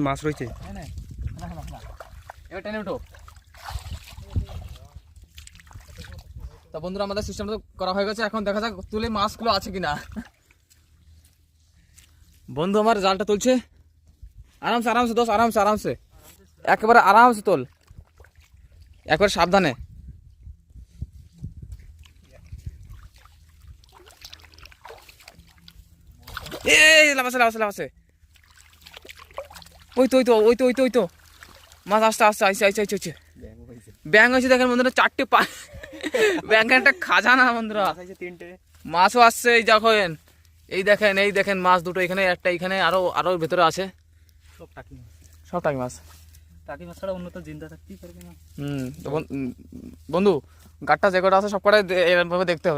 মাছ রয়েছে। এবার টেনে উঠো। তা বন্ধুরা আমাদের সিস্টেমটা করা হয়ে গেছে, এখন দেখা যাক তুলে মাছগুলো আছে কিনা। বন্ধু আমার জালটা তুলছে, আরামসে আরামসে দোষ, আরামসে আরামসে, একেবারে আরামসে তোল, একবারে সাবধানে। এই লাফাছে লাফাছে লাফাছে, ওই তো ওই তো ওই তো ওই তো ওই তো মাছ আসতে আসতে আইসে আইসে আইসে ব্যাং হয়েছে দেখেন বন্ধুরা, 4টে পা ব্যাংকের একটা খাজানা বন্ধুরা। 3টে মাছও আসছে, এই দেখেন এই দেখেন মাছ দুটো এখানে, একটা এখানে, আরো আরো ভেতরে আছে, সব টাকি মাছ। সব টাকি মাছ। টাকি মাছ ছাড়া অন্য তো জিন্দা থাকতেই পারবে না। তো বন্ধু গাটটা যে কটা আছে সব কটাই এরকম ভাবে দেখতে হবে।